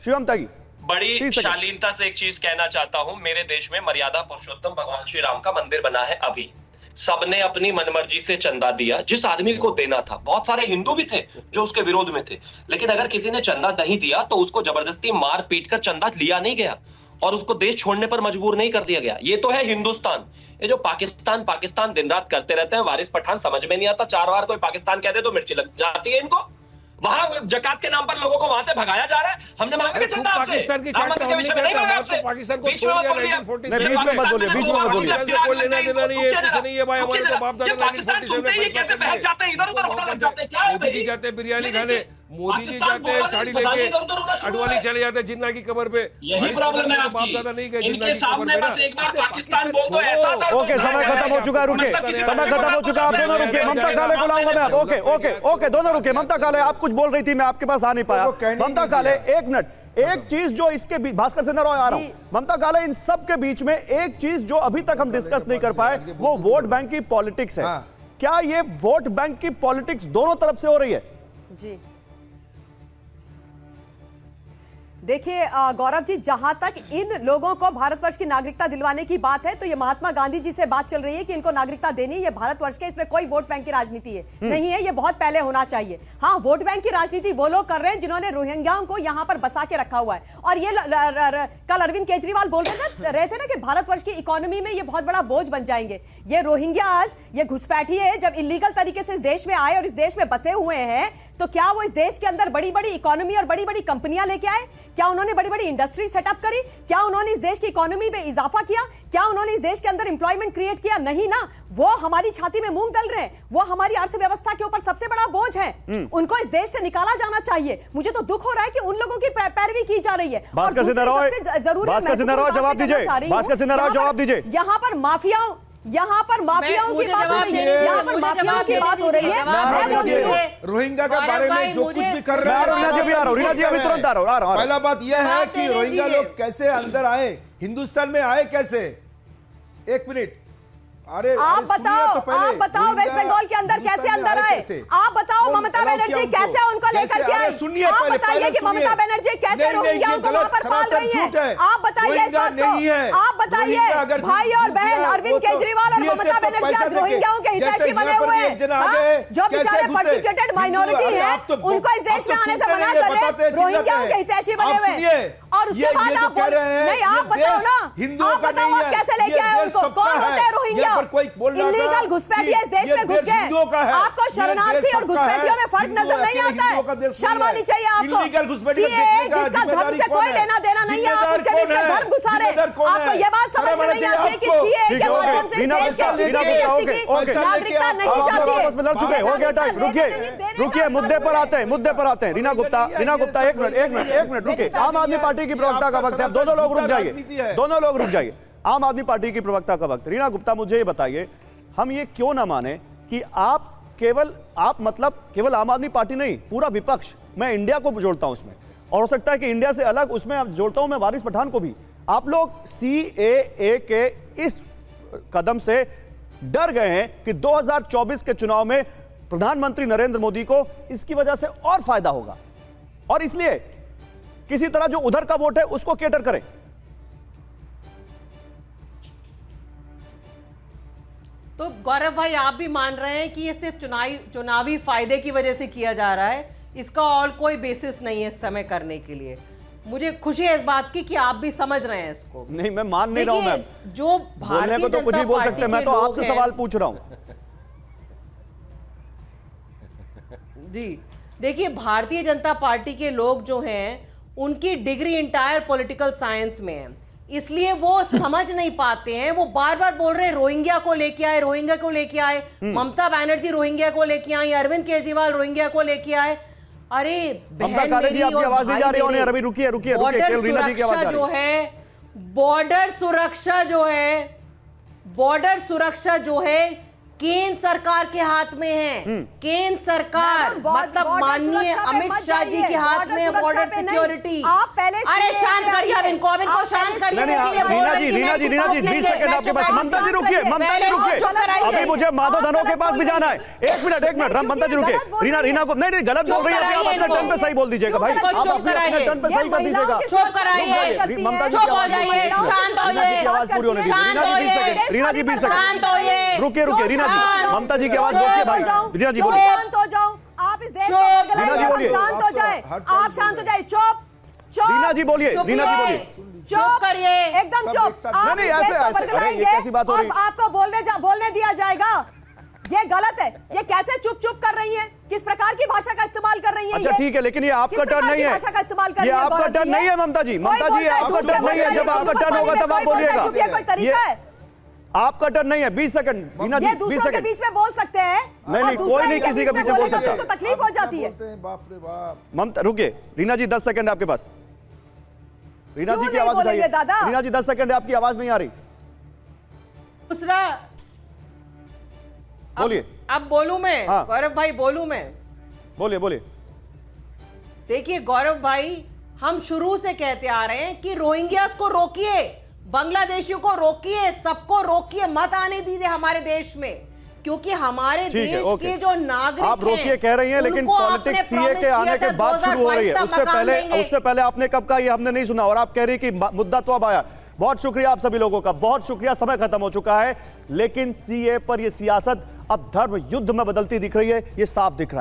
शिवम तागी बड़ी शालीनता से एक चीज कहना चाहता हूं, मेरे देश में मर्यादा पुरुषोत्तम भगवान श्री राम का मंदिर बना है। अभी सबने अपनी मनमर्जी से चंदा दिया, जिस आदमी को देना था। बहुत सारे हिंदू भी थे जो उसके विरोध में थे, लेकिन अगर किसी ने चंदा नहीं दिया तो उसको जबरदस्ती मार पीट कर चंदा लिया नहीं गया और उसको देश छोड़ने पर मजबूर नहीं कर दिया गया। ये तो है हिंदुस्तान। ये जो पाकिस्तान पाकिस्तान दिन रात करते रहते हैं, वारिस पठान समझ में नहीं आता। 4 बार कोई पाकिस्तान कहते तो मिर्ची लग जाती है इनको। वहां जकात के नाम पर लोगों को वहां से भगाया जा रहा है। हमने मांगा चंदा आपसे, पाकिस्तान की राम मंदिर के विषय में नहीं मांगा आपसे। पाकिस्तान को बीच में मत बोलिए, बीच में मत बोलिए, बीच में मत बोलिए। कोई लेना देना नहीं है, कुछ नहीं है भाई। हमारे तो बाप दादा पाकिस्तान सुनते ही कैसे बहक जाते हैं, इधर उधर होने लग जाते हैं। क्या है मोदी जी जाते हैं बिरयानी खाने, मोदी जी जाते हैं साड़ी लेके, अडवाणी चले जाते हैं जिन्ना की कबर पे। यही प्रॉब्लम है बाप दादा नहीं गए जिन्ना इनके की कबर सामने पे। बस एक बार पाकिस्तान बोल दो ऐसा था। ओके, समय खत्म हो चुका है, रुके, समय खत्म हो चुका है। आप दोनों रुके, ममता काले को लाऊंगा मैं अब। ओके ओके ओके, दोनों रुके। ममता काले, आप कुछ बोल रही थी, मैं आपके पास आ नहीं पाया। ममता काले, एक मिनट। एक चीज जो इसके बीच, भास्कर सिन्हा रॉय आ रहा हूं, ममता काले, इन सब के बीच में एक चीज जो अभी तक हम डिस्कस नहीं कर पाए, वो वोट बैंक की पॉलिटिक्स है। क्या ये वोट बैंक की पॉलिटिक्स दोनों तरफ से हो रही है? जी देखिए गौरव जी, जहां तक इन लोगों को भारतवर्ष की नागरिकता दिलवाने की बात है, तो ये महात्मा गांधी जी से बात चल रही है कि इनको नागरिकता देनी है। ये भारतवर्ष के, इसमें कोई वोट बैंक की राजनीति है नहीं है, ये बहुत पहले होना चाहिए। हाँ, वोट बैंक की राजनीति वो लोग कर रहे हैं जिन्होंने रोहिंग्याओं को यहां पर बसा के रखा हुआ है। और ये कल अरविंद केजरीवाल बोल रहे थे ना कि भारतवर्ष की इकोनॉमी में ये बहुत बड़ा बोझ बन जाएंगे। ये रोहिंग्याज, ये घुसपैठिए जब इलीगल तरीके से इस देश में आए और इस देश में बसे हुए हैं, तो क्या वो इस देश के अंदर बड़ी बड़ी इकोनॉमी और बड़ी बड़ी कंपनियां लेके आए? क्या उन्होंने बड़ी बड़ी इंडस्ट्री सेटअप करी? क्या उन्होंने इस देश की इकोनॉमी में इजाफा किया? क्या उन्होंने इस देश के अंदर एम्प्लॉयमेंट क्रिएट किया? नहीं ना। वो हमारी छाती में मूंग दल रहे हैं, वो हमारी अर्थव्यवस्था के ऊपर सबसे बड़ा बोझ है। उनको इस देश से निकाला जाना चाहिए। मुझे तो दुख हो रहा है कि उन लोगों की पैरवी की जा रही है। भास्कर सिन्हा रॉय, जवाब दीजिए। भास्कर सिन्हा रॉय, जवाब दीजिए। यहाँ पर माफियाओं की बात हो रही है, यहाँ पर माफियाओं की बात हो रही है। रोहिंग्या के बारे में जो कुछ भी कर रहे हैं, रीना जी अभी तुरंत आ रहा हूं। पहला बात यह है कि रोहिंग्या लोग कैसे अंदर आए, हिंदुस्तान में आए कैसे? एक मिनट, अरे आप बताओ वेस्ट बंगाल के अंदर कैसे अंदर आए? आप बताओ ममता बनर्जी कैसे उनको लेकर के आई? आप बताइए कि ममता बनर्जी कैसे रोहिंग्याओं को वहां पर पाल रही है? आप बताइए इस बात को। आप बताइए भाई और बहन, अरविंद केजरीवाल और ममता बनर्जी आज रोहिंग्याओं के हितैषी बने हुए हैं। जो बेचारे परसिक्यूटेड माइनॉरिटी है, उनको इस देश में आने से मना कर रहे, रोहिंग्याओं के हितैषी बने हुए। और उसके बाद आप बोल नहीं, आप बताओ ना, आप बताओ आप कैसे लेके आए उनको? कौन होते हैं रोहिंग्या? इलीगल घुसपैठिए इस देश में घुस गए। आपको शरणार्थी और घुसपैठियों में फर्क नजर नहीं आता है? शर्म आनी चाहिए आपको। सीएए जिसका धर्म से कोई लेना देना नहीं है, आप उसके बीच में धर्म घुसा रहे। आपको ये बात समझ में नहीं आती है कि सीएए के माध्यम से देश के किसी व्यक्ति की नागरिकता नहीं जाती है। लड़ चुके, हो गया टाइम। रुकिए, मुद्दे पर आते हैं। रीना गुप्ता, एक मिनट रुकिए। आम आदमी पार्टी की प्रवक्ता का वक्त है, दोनों लोग रुक जाइए। आम आदमी पार्टी की प्रवक्ता का वक्त। रीना गुप्ता, मुझे ये बताइए, हम ये क्यों ना माने कि आप मतलब केवल आम आदमी पार्टी नहीं, पूरा विपक्ष, मैं इंडिया को जोड़ता हूं उसमें, और हो सकता है कि इंडिया से अलग उसमें जोड़ता हूं मैं वारिस पठान को भी। आप लोग सीएए के इस कदम से डर गए हैं कि 2024 के चुनाव में प्रधानमंत्री नरेंद्र मोदी को इसकी वजह से और फायदा होगा, और इसलिए किसी तरह जो उधर का वोट है उसको केटर करें। तो गौरव भाई, आप भी मान रहे हैं कि ये सिर्फ चुनावी फायदे की वजह से किया जा रहा है, इसका और कोई बेसिस नहीं है इस समय करने के लिए? मुझे खुशी है इस बात की कि आप भी समझ रहे हैं इसको। नहीं, मैं मान नहीं रहा हूं मैम, जो भारतीय को तो कुछ ही बोल सकते हैं, मैं तो आपसे सवाल पूछ रहा हूं। जी देखिए, भारतीय जनता पार्टी के लोग जो हैं, उनकी डिग्री इंटायर पॉलिटिकल साइंस में है, इसलिए वो समझ नहीं पाते हैं। वो बार बार बोल रहे हैं रोहिंग्या को लेके आए, रोहिंग्या को लेके आए। ममता बनर्जी रोहिंग्या को लेके आई, अरविंद केजरीवाल रोहिंग्या को लेके आए। अरे बहन मेरी और आवाज नहीं जा रही है। अभी रुकिए, बॉर्डर सुरक्षा जो है, बॉर्डर सुरक्षा जो है केंद्र सरकार के हाथ में है। केंद्र सरकार मैडम, मतलब बॉर्डर माननीय सुरक्षा पे अमित मत शाह जी जाइए, के हाथ बॉर्डर में सुरक्षा बॉर्डर पे नहीं। सिक्योरिटी। आप पहले अरे सीए शांत पे करिए, अब आइए। इनको आप शांत पहले करिए। नहीं, देखिए, ये बोल रीना रही जी, थी, रीना मैं जी, रीना जी, चुप 20 नहीं, सेकंड मैं आपके चुप पास। नहीं। ममता जी रुकिए, ममता जी पहले रुकिए, चुप कराइए। अभी मुझे माधव धनो के पास भी आप जाना है। एक मिनट, ममता जी रुकिए। रीना को नहीं गलत बोल रही है, आप कराइए अपने इनको। टर्न पे सही बोल दीजिएगा भाई, इनको आप चुप अपने कराइए। टर्न पे ये सही कर महिलाओं दीजिएगा। के चुप साथ कराइए। करती ममता है। जी चुप की हो आवाज जाइए, नहीं होगी। शांत रीना जी की होइए। आवाज पूरी होने दीजिए। शांत रीना जी 20 होइए। सेकंड, रीना जी 20 शांत सेकंड, होइए। रुकिए रीना जी, शांत। ममता जी की आवाज चुप रोकिए भाई। हो जाओ। रीना जी चुप, बोलिए। शांत हो जाओ। आप इस देश को चुप। बदलाइए, रीना जी आप बोलिए। शांत हो जाए। आप शांत हो जाए। चुप चुप। रीना जी बोलिए, चुप रीना जी रहिए। बोलिए। चुप करिए। एकदम सब चुप। एक साथ- आप नहीं, इस ऐसे- देश को ऐसे- अरे, ये बदलाएंगे, कैसी बात हो रही? अब आपको बोलने दिया जाएगा। ये गलत है। ये कैसे चुप चुप कर रही हैं? किस प्रकार की भाषा का इस्तेमाल कर रही हैं? अच्छा ये? ठीक है, लेकिन ये आपका किस टर्न प्रकार नहीं की है। भाषा का इस्तेमाल कर ये रही है आपका गौरव टर्न जी? नहीं है ममता जी। कोई ममता जी, बोलता है, आपका झूठ टर्न नहीं है। बोलता जब आपका झूठ टर्न होगा बोलता तब आप कोई बोलता है, बोलिएगा। चुप, ये कोई तरीका है? आपका टर्न नहीं है। 20 सेकंड, रीना जी ये 20 दूसरों के सेकंड। बीच में बोल सकते हैं। नहीं, और नहीं, दूसरा कोई नहीं इनके किसी के बीच में पीछे बोल बोलेगा सकता। तो तकलीफ हो जाती है। बोलते हैं, बाप रे बाप। ममता रुकिए, रीना जी 10 सेकंड आपके पास। रीना क्यों जी की नहीं आवाज बोलेंगे उठाइए। दादा? रीना जी 10 सेकंड है, आपकी आवाज नहीं आ रही, दूसरा बोलिए। अब बोलूं मैं? हाँ। गौरव भाई बोलूं मैं? बोलिए बोलिए। देखिए गौरव भाई, हम शुरू से कहते आ रहे हैं कि रोहिंग्यास को रोकिए, बांग्लादेशियों को रोकिए, सबको रोकिए, मत आने दीजिए हमारे देश में, क्योंकि हमारे ठीक है, देश ओके। के जो नागरिक आप रोकिए कह रही हैं, लेकिन उनको आपने पॉलिटिक्स सीए promise के आने किया के था बाद शुरू हो रही है। 2022 तक मकान देंगे। उससे पहले आपने कब कहा ये हमने नहीं सुना, और आप कह रही हैं कि मुद्दा तो अब आया। बहुत शुक्रिया आप सभी लोगों का, बहुत शुक्रिया। समय खत्म हो चुका है, लेकिन सीए पर यह सियासत अब धर्म युद्ध में बदलती दिख रही है, ये साफ दिख रहा है।